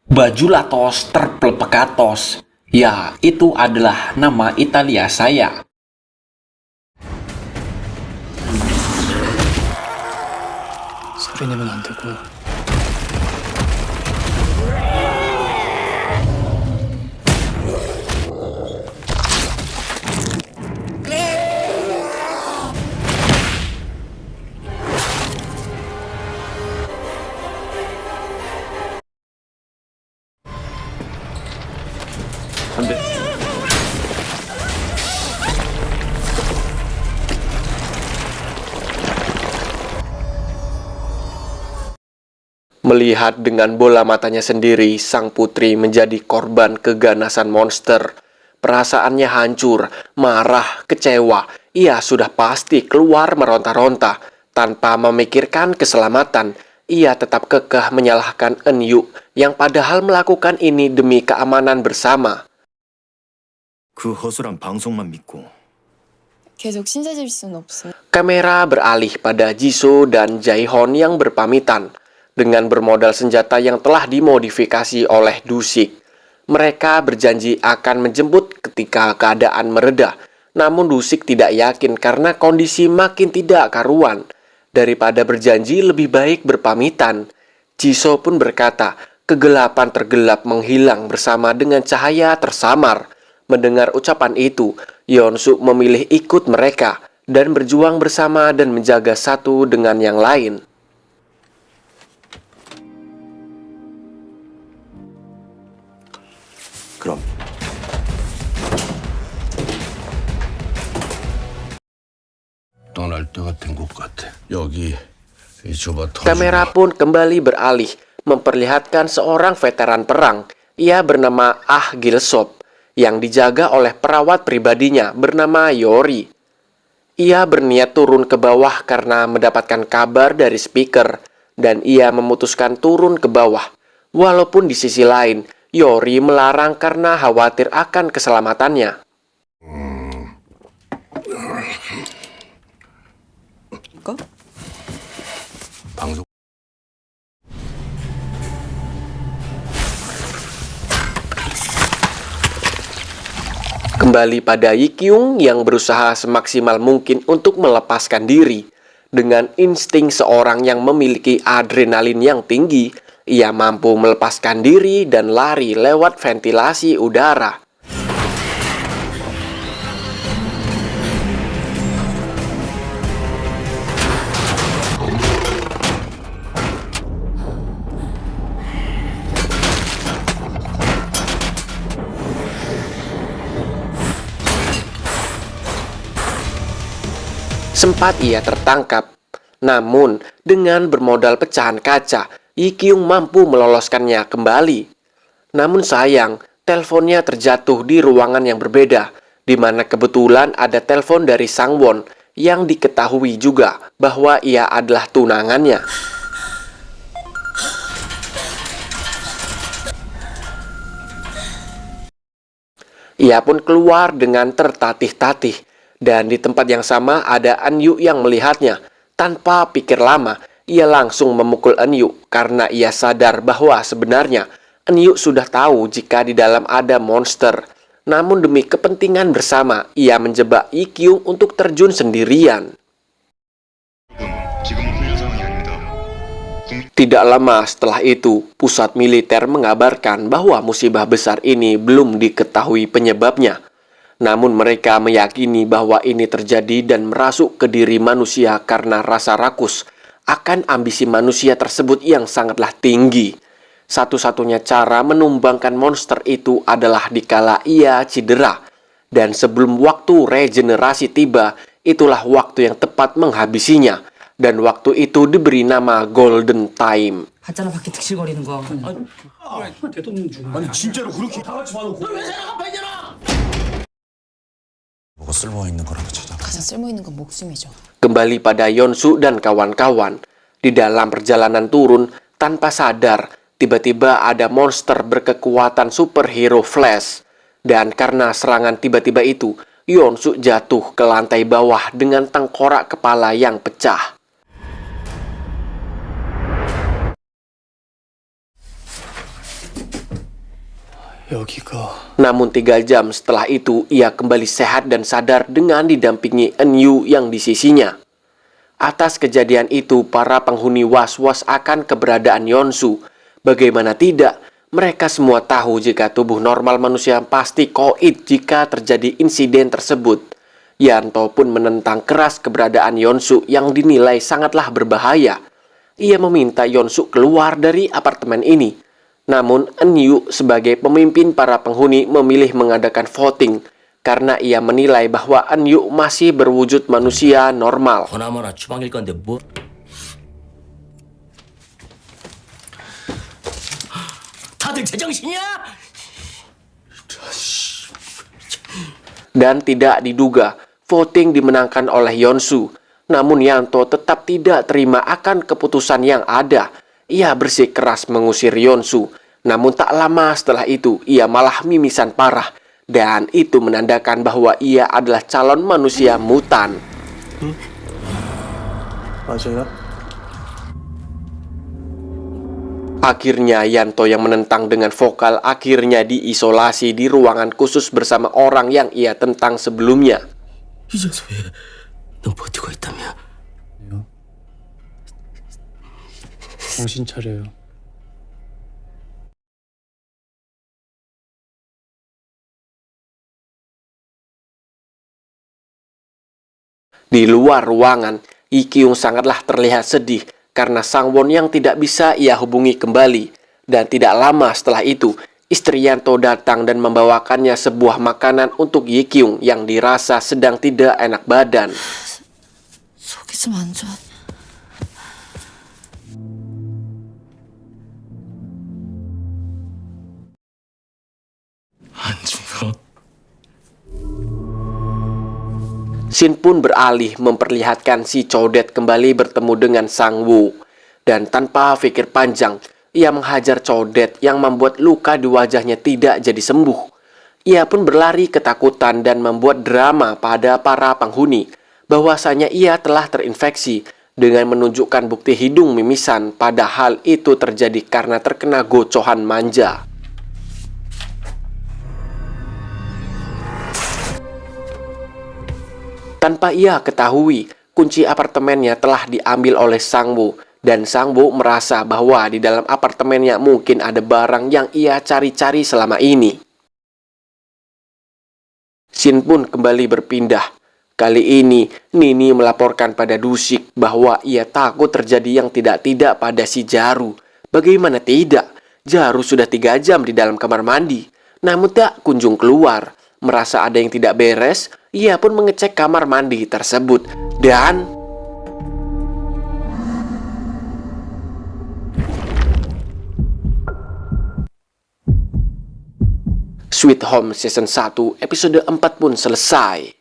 Baju Latos Terpelpekatos. Ya, itu adalah nama Italia saya. 소리 내면 안 되고. 안 돼. Melihat dengan bola matanya sendiri, sang putri menjadi korban keganasan monster. Perasaannya hancur, marah, kecewa. Ia sudah pasti keluar meronta-ronta. Tanpa memikirkan keselamatan, ia tetap kekeh menyalahkan Enyu yang padahal melakukan ini demi keamanan bersama. 그 허술한 방송만 믿고 계속 신세질 수는 없어요. Kamera beralih pada Jisoo dan Jaehon yang berpamitan. Dengan bermodal senjata yang telah dimodifikasi oleh Dusik, mereka berjanji akan menjemput ketika keadaan mereda. Namun Dusik tidak yakin karena kondisi makin tidak karuan. Daripada berjanji lebih baik berpamitan. Jisoo pun berkata, kegelapan tergelap menghilang bersama dengan cahaya tersamar. Mendengar ucapan itu, Yeonsuk memilih ikut mereka dan berjuang bersama dan menjaga satu dengan yang lain. 그럼 떠날 때가 된 것 같아. 여기 이 좁아 터진 Kamera pun kembali beralih, memperlihatkan seorang veteran perang. Ia bernama Ah Gil-sop, yang dijaga oleh perawat pribadinya bernama Yori. Ia berniat turun ke bawah karena mendapatkan kabar dari speaker, dan ia memutuskan turun ke bawah. Walaupun di sisi lain, Yori melarang karena khawatir akan keselamatannya. 이거? 방송 Kembali pada Yikyung yang berusaha semaksimal mungkin untuk melepaskan diri. Dengan insting seorang yang memiliki adrenalin yang tinggi, ia mampu melepaskan diri dan lari lewat ventilasi udara. Sempat ia tertangkap, namun dengan bermodal pecahan kaca, Yikyung mampu meloloskannya kembali. Namun sayang, teleponnya terjatuh di ruangan yang berbeda, di mana kebetulan ada telepon dari Sangwon yang diketahui juga bahwa ia adalah tunangannya. Ia pun keluar dengan tertatih-tatih. Dan di tempat yang sama ada Enyu yang melihatnya. Tanpa pikir lama, ia langsung memukul Enyu karena ia sadar bahwa sebenarnya Enyu sudah tahu jika di dalam ada monster. Namun demi kepentingan bersama, ia menjebak Yikyung untuk terjun sendirian. 지금은 훈련 상황이 아닙니다. Tidak lama setelah itu, pusat militer mengabarkan bahwa musibah besar ini belum diketahui penyebabnya. Namun mereka meyakini bahwa ini terjadi dan merasuk ke diri manusia karena rasa rakus akan ambisi manusia tersebut yang sangatlah tinggi. Satu-satunya cara menumbangkan monster itu adalah dikala ia cedera. Dan sebelum waktu regenerasi tiba, itulah waktu yang tepat menghabisinya. Dan waktu itu diberi nama Golden Time. 봤잖아 밖에 득실거리는 거. 대통령 중. 아니 진짜로 그렇게 다 같이 봐놓고. 뭐가 쓸모있는 거라도 찾아봐. 가장 쓸모있는 건 목숨이죠. Kembali pada Yeonsuk dan kawan-kawan. Di dalam perjalanan turun, tanpa sadar, tiba-tiba ada monster berkekuatan superhero Flash. Dan karena serangan tiba-tiba itu, Yeonsuk jatuh ke lantai bawah dengan tengkorak kepala yang pecah. 여기가 Namun 3 jam setelah itu, ia kembali sehat dan sadar dengan didampingi Enyu yang di sisinya. Atas kejadian itu, para penghuni was-was akan keberadaan Yonsu. Bagaimana tidak, mereka semua tahu jika tubuh normal manusia pasti koid jika terjadi insiden tersebut. Yanto pun menentang keras keberadaan Yonsu yang dinilai sangatlah berbahaya. Ia meminta Yonsu keluar dari apartemen ini. Namun, Enyu sebagai pemimpin para penghuni memilih mengadakan voting karena ia menilai bahwa Enyu masih berwujud manusia normal. 보나마나 주방일 건데 뭐? 다들 제정신이야? Dan tidak diduga, voting dimenangkan oleh Yonsu. Namun Yanto tetap tidak terima akan keputusan yang ada. Ia bersikeras mengusir Yonsu. Namun tak lama setelah itu, ia malah mimisan parah. Dan itu menandakan bahwa ia adalah calon manusia mutan. 맞아요? Akhirnya Yanto yang menentang dengan vokal akhirnya diisolasi di ruangan khusus bersama orang yang ia tentang sebelumnya. 이제서 왜넌 버티고 있다며? 정신 차려요. Di luar ruangan, Ikyung sangatlah terlihat sedih karena Sangwon yang tidak bisa ia hubungi kembali. Dan tidak lama setelah itu, istri Yanto datang dan membawakannya sebuah makanan untuk Ikyung yang dirasa sedang tidak enak badan. 속이 좀 안 좋아. 안 죽어? Shin pun beralih memperlihatkan si Chodet kembali bertemu dengan Sang Woo. Dan tanpa pikir panjang, ia menghajar Chodet yang membuat luka di wajahnya tidak jadi sembuh. Ia pun berlari ketakutan dan membuat drama pada para penghuni bahwasanya ia telah terinfeksi dengan menunjukkan bukti hidung mimisan, padahal itu terjadi karena terkena gocohan manja. Tanpa ia ketahui, kunci apartemennya telah diambil oleh Sang Woo, dan Sang Woo merasa bahwa di dalam apartemennya mungkin ada barang yang ia cari-cari selama ini. Shin pun kembali berpindah. Kali ini, Nini melaporkan pada Dusik bahwa ia takut terjadi yang tidak-tidak pada si Jaru. Bagaimana tidak? Jaru sudah 3 jam di dalam kamar mandi, namun tak kunjung keluar. Merasa ada yang tidak beres, ia pun mengecek kamar mandi tersebut. Dan Sweet Home Season 1 episode 4 pun selesai.